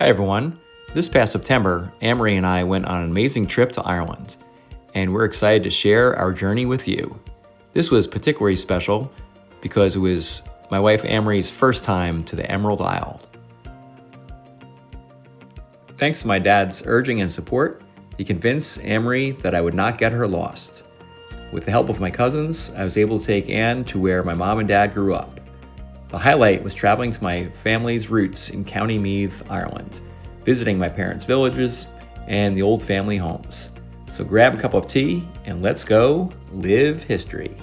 Hi everyone. This past September, AnnMarie and I went on an amazing trip to Ireland, and we're excited to share our journey with you. This was particularly special because it was my wife AnnMarie's first time to the Emerald Isle. Thanks to my dad's urging and support, he convinced AnnMarie that I would not get her lost. With the help of my cousins, I was able to take Anne to where my mom and dad grew up. The highlight was traveling to my family's roots in County Meath, Ireland, visiting my parents' villages and the old family homes. So grab a cup of tea and let's go live history.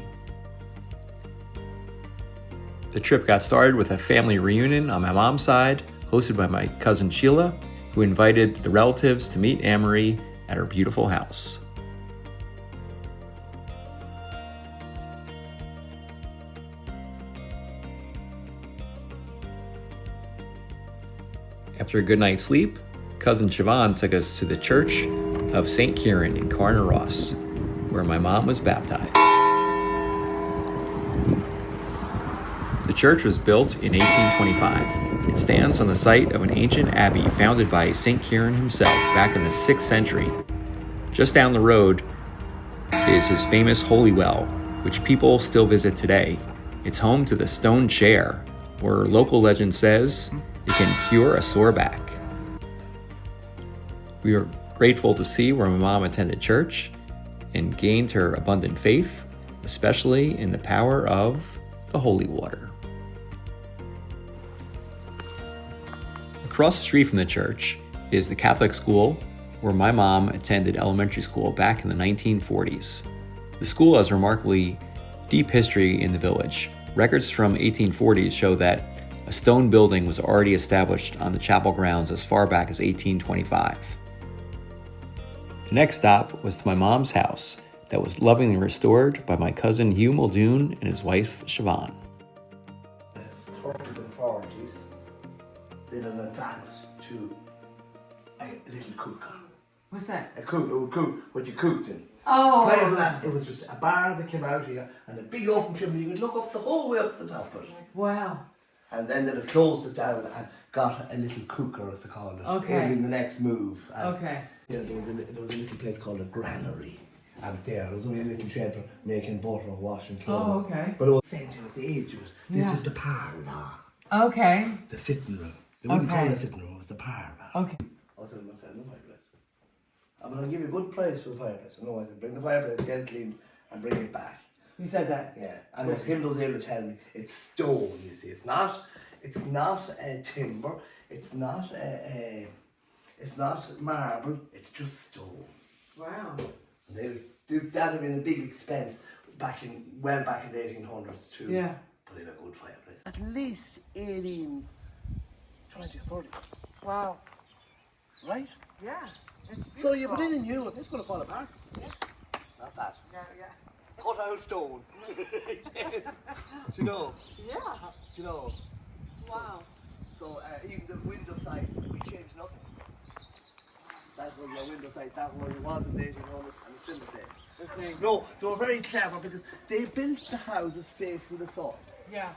The trip got started with a family reunion on my mom's side, hosted by my cousin Sheila, who invited the relatives to meet AnnMarie at her beautiful house. After a good night's sleep, cousin Siobhan took us to the Church of St. Kieran in Carnaross, where my mom was baptized. The church was built in 1825. It stands on the site of an ancient abbey founded by St. Kieran himself back in the 6th century. Just down the road is his famous Holy Well, which people still visit today. It's home to the stone chair, where local legend says it can cure a sore back. We are grateful to see where my mom attended church and gained her abundant faith, especially in the power of the holy water. Across the street from the church is the Catholic school where my mom attended elementary school back in the 1940s. The school has remarkably deep history in the village. Records from 1840s show that a stone building was already established on the chapel grounds as far back as 1825. The next stop was to my mom's house that was lovingly restored by my cousin Hugh Muldoon and his wife Siobhan. The 30s and 40s, then an advance to a little cooker. What's that? A cook, what you cooked in. Oh. Prior to that, it was just a bar that came out here and a big open chimney. You could look up the whole way up the top of it. Wow. And then they'd have closed it down and got a little cooker, as they call it. Okay. In the next move. Okay. You know, there was a little place called a granary out there. It was only a little shed for making butter or washing clothes. Oh, okay. But it was essential at the edge of it. This Yeah. was the parlour, Okay. the sitting room. They wouldn't call Okay. it a sitting room, it was the parlour. Okay. I said to myself, no fireplace. I'm going to give you a good price for the fireplace. No, I said, bring the fireplace, get it clean, and bring it back. You said that. Yeah, and it was him that was able to tell me, it's stone, you see. It's not timber, it's not marble, it's just stone. Wow. And that had been a big expense back in the 1800s to Yeah. put in a good fireplace. At least 18, 20 or 30, Wow. right? Yeah. So you put it in new, it's going to fall apart. Yeah. Not that. Yeah. Yeah. Cut out stone. Yes. Do you know? Yeah. Do you know? Wow. So even the window size, we changed nothing. That was your window size, that was it wasn't 1800 and it's still the same. Okay. No, they were very clever because they built the houses facing the sun. Yeah.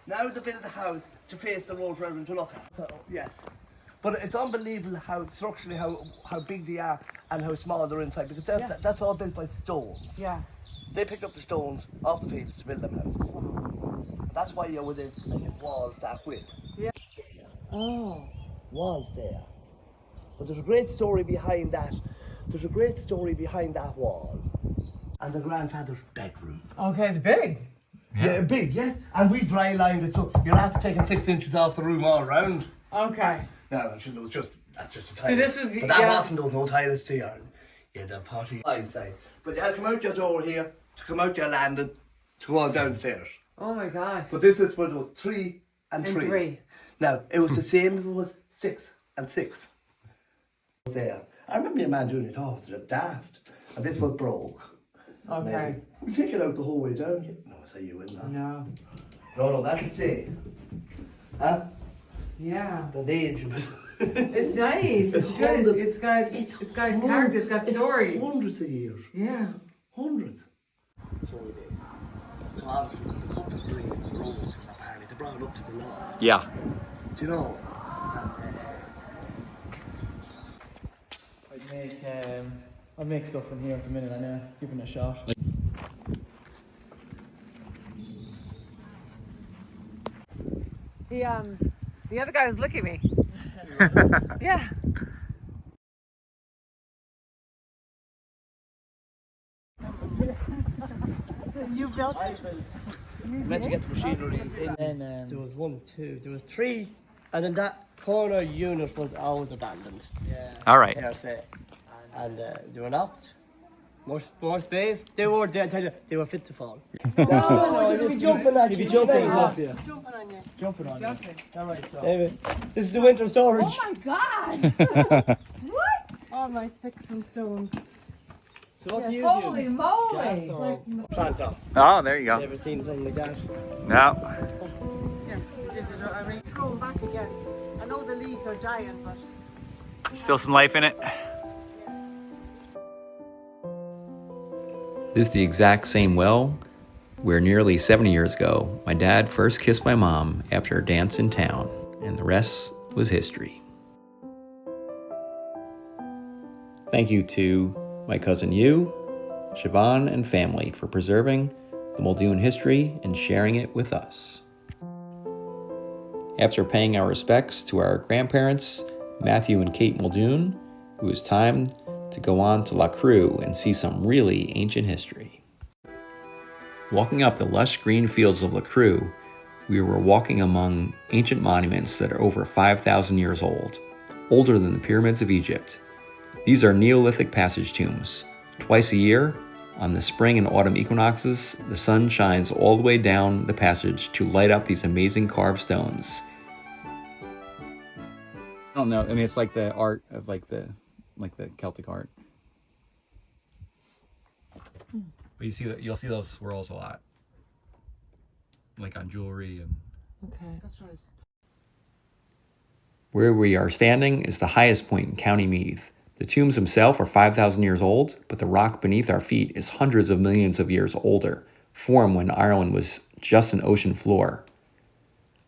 Now they build the house to face the road for everyone to look at. So, yes. But it's unbelievable how structurally how big they are and how small they're inside because that's all built by stones. Yeah. They picked up the stones off the fields to build them houses. And that's why you're within walls that width. Yeah. Oh. Was there. But there's a great story behind that. There's a great story behind that wall. And the grandfather's bedroom. Okay, it's big. Yeah, big, yes. And we dry lined it so you're after taking 6 inches off the room all round. Okay. No, I'm sure that's just a tile. So this was but that wasn't, there was no tiles to you. You had the potty inside. But you had to come out your door here, to come out your landing, to go on downstairs. Oh my gosh. But this is where there was 3 and And 3. three. Now, it was the same if it was 6 and 6. There. I remember your man doing it all, it was daft. And this was broke. Okay. Amazing. We'll take it out the whole way down. No, I say you wouldn't. No. No, that'll stay. Huh? Yeah. The age of it. It's nice. It's good. hundreds- It's got character. It's got story. It's hundreds of years. Yeah. Hundreds. So we did. So obviously when the couple bring the road to the party, they brought it up to the loft. Yeah. Do you know? I make stuff in here at the minute. I know, giving it a shot. The other guy was looking at me. Yeah. You built it? Meant to get the machinery in. And There was 1, 2, there was 3, and then that corner unit was always abandoned. yeah. All right. Dare say. And they were knocked. More space. They were, I tell you, they were fit to fall. No, you'd be jumping at you. You'd be jumping on top of you. Jumping on you. Jumping on you. All right, so. David, this is the winter storage. Oh my God! What? All my sticks and stones. So what do you Holy use? moly! Gas or Plant up. Oh, there you go. You ever seen something like that? No. Yes, they did it. I mean, growing back again. I know the leaves are dying, but Still some life in it. This is the exact same well where nearly 70 years ago, my dad first kissed my mom after a dance in town, and the rest was history. Thank you to my cousin Hugh, Siobhan, and family for preserving the Muldoon history and sharing it with us. After paying our respects to our grandparents, Matthew and Kate Muldoon, it was time to go on to Loughcrew and see some really ancient history. Walking up the lush green fields of Loughcrew, we were walking among ancient monuments that are over 5,000 years old, older than the pyramids of Egypt. These are Neolithic passage tombs. Twice a year, on the spring and autumn equinoxes, the sun shines all the way down the passage to light up these amazing carved stones. I don't know. I mean, it's like the art of like the Celtic art. But you'll see those swirls a lot, like on jewelry and. Okay. That's right. Where we are standing is the highest point in County Meath. The tombs themselves are 5,000 years old, but the rock beneath our feet is hundreds of millions of years older, formed when Ireland was just an ocean floor.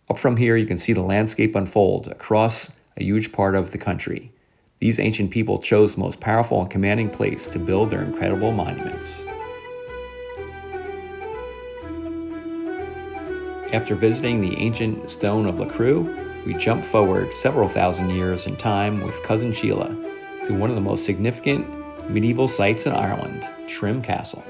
Up from here, you can see the landscape unfold across a huge part of the country. These ancient people chose the most powerful and commanding place to build their incredible monuments. After visiting the ancient stone of Loughcrew, we jump forward several thousand years in time with cousin Sheila to one of the most significant medieval sites in Ireland, Trim Castle.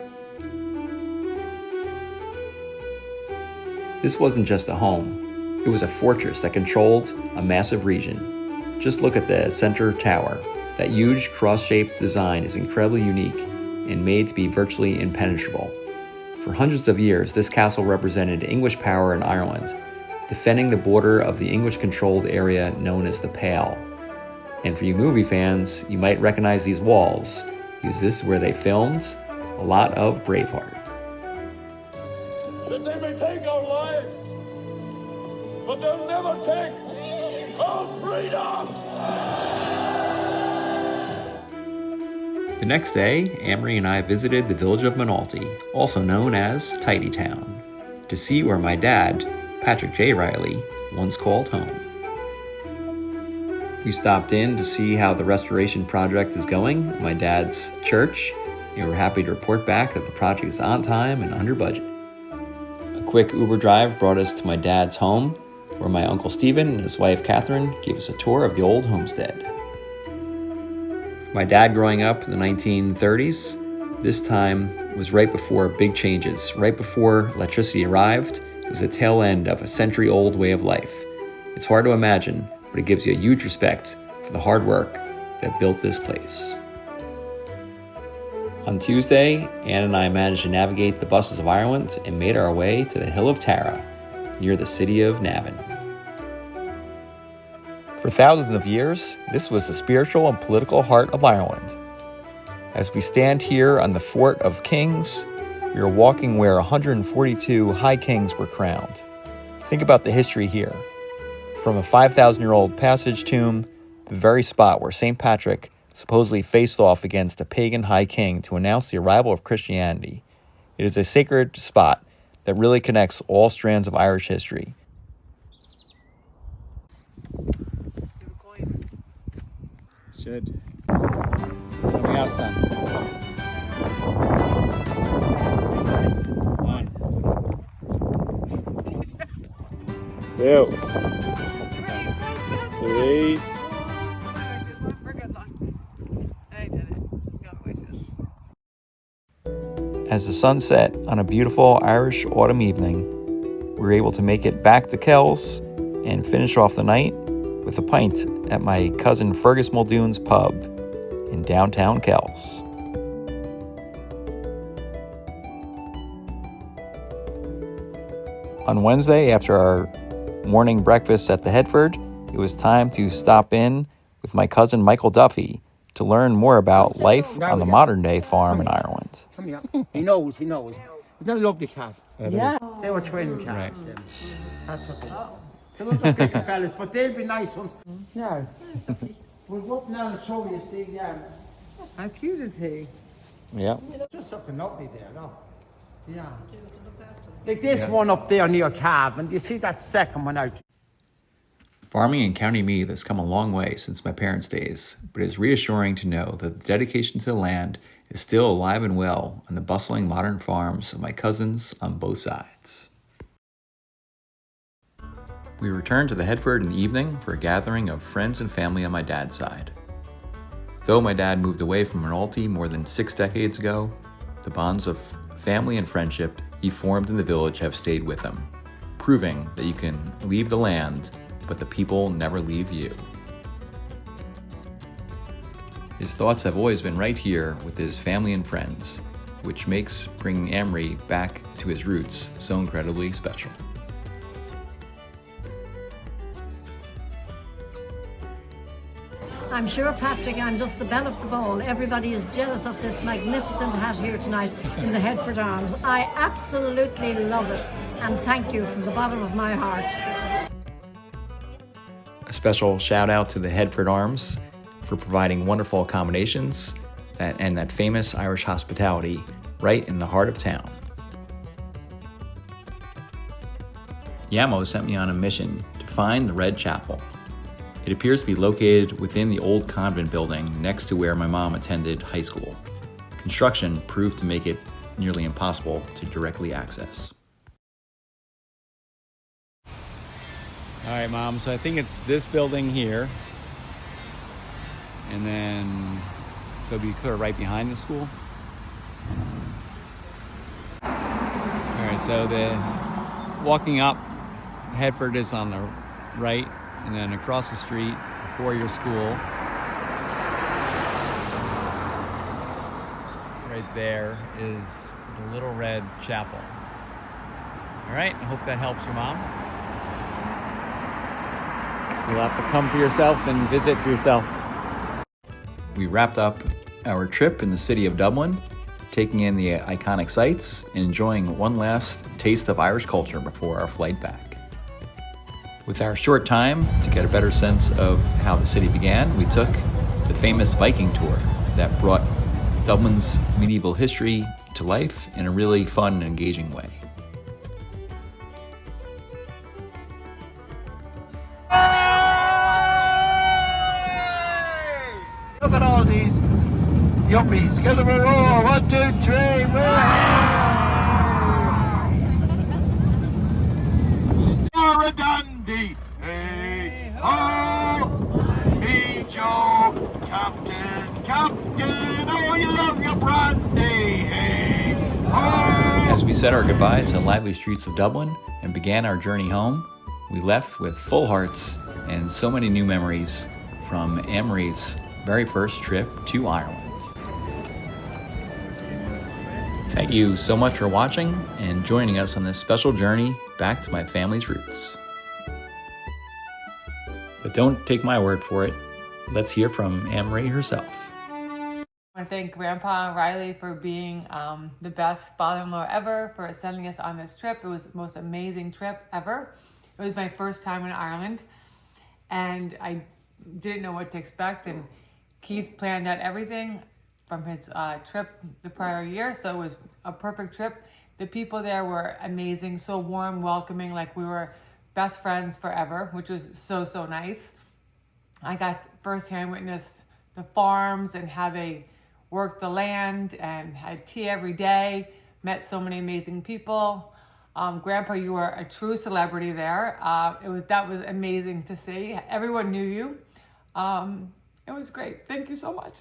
This wasn't just a home, it was a fortress that controlled a massive region. Just look at the center tower. That huge cross-shaped design is incredibly unique and made to be virtually impenetrable. For hundreds of years, this castle represented English power in Ireland, defending the border of the English-controlled area known as the Pale. And for you movie fans, you might recognize these walls, because this is where they filmed a lot of Braveheart. That they may take our lives, but they'll never take our freedom! The next day, AnnMarie and I visited the village of Minalty, also known as Tidy Town, to see where my dad, Patrick J. Riley, once called home. We stopped in to see how the restoration project is going at my dad's church, and we're happy to report back that the project is on time and under budget. A quick Uber drive brought us to my dad's home, where my Uncle Stephen and his wife Catherine gave us a tour of the old homestead. For my dad growing up in the 1930s, this time was right before big changes. Right before electricity arrived, it was the tail end of a century-old way of life. It's hard to imagine, but it gives you a huge respect for the hard work that built this place. On Tuesday, Ann and I managed to navigate the buses of Ireland and made our way to the Hill of Tara, near the city of Navan. For thousands of years, this was the spiritual and political heart of Ireland. As we stand here on the Fort of Kings, we are walking where 142 high kings were crowned. Think about the history here. From a 5,000-year-old passage tomb to the very spot where St. Patrick supposedly faced off against a pagan high king to announce the arrival of Christianity. It is a sacred spot that really connects all strands of Irish history. Should. Coming out then. One. Two. Three. We're good luck. I did it. Got wishes. As the sun set on a beautiful Irish autumn evening, we were able to make it back to Kells and finish off the night with a pint at my cousin Fergus Muldoon's pub in downtown Kells. On Wednesday, after our morning breakfast at the Headford, it was time to stop in with my cousin Michael Duffy to learn more about life on the modern-day farm in Ireland. Come here. He knows. He's not a lovely cat. Yeah. They were twin cats. Then. That's what they are. They look like little fellas, but they'll be nice ones. Now, we'll go up now and show you Steve. Yeah. How cute is he? Yeah. Just up and lovely there, no? Yeah. Like this one up there near Cav, and you see that second one out. Farming in County Meath has come a long way since my parents' days, but it is reassuring to know that the dedication to the land is still alive and well on the bustling modern farms of my cousins on both sides. We returned to the Headford in the evening for a gathering of friends and family on my dad's side. Though my dad moved away from Rinaldi more than 6 decades ago, the bonds of family and friendship he formed in the village have stayed with him, proving that you can leave the land, but the people never leave you. His thoughts have always been right here with his family and friends, which makes bringing AnnMarie back to his roots so incredibly special. I'm sure, Patrick, I'm just the belle of the ball. Everybody is jealous of this magnificent hat here tonight in the Headford Arms. I absolutely love it, and thank you from the bottom of my heart. A special shout out to the Headford Arms for providing wonderful accommodations and that famous Irish hospitality right in the heart of town. Yamo sent me on a mission to find the Red Chapel. It appears to be located within the old convent building next to where my mom attended high school. Construction proved to make it nearly impossible to directly access. All right, Mom, so I think it's this building here. And then, so it'll be clear right behind the school. All right, so the walking up, Headford is on the right, and then across the street, before your school, right there is the Little Red Chapel. All right, I hope that helps your mom. You'll have to come for yourself and visit for yourself. We wrapped up our trip in the city of Dublin, taking in the iconic sights and enjoying one last taste of Irish culture before our flight back. With our short time to get a better sense of how the city began, we took the famous Viking tour that brought Dublin's medieval history to life in a really fun and engaging way. Look at all these yuppies. Give them a roar. 1, 2, 3. You're a dandy. Hey, ho, me Joe, Captain, oh, you love your brandy. Hey, ho. As we said our goodbyes to the lively streets of Dublin and began our journey home, we left with full hearts and so many new memories from AnnMarie's very first trip to Ireland. Thank you so much for watching and joining us on this special journey back to my family's roots. But don't take my word for it. Let's hear from AnnMarie herself. I want to thank Grandpa Riley for being the best father-in-law ever, for sending us on this trip. It was the most amazing trip ever. It was my first time in Ireland, and I didn't know what to expect, and Keith planned out everything from his trip the prior year, so it was a perfect trip. The people there were amazing, so warm, welcoming, like we were best friends forever, which was so, so nice. I got firsthand witness the farms and how they worked the land and had tea every day, met so many amazing people. Grandpa, you were a true celebrity there. That was amazing to see. Everyone knew you. It was great. Thank you so much.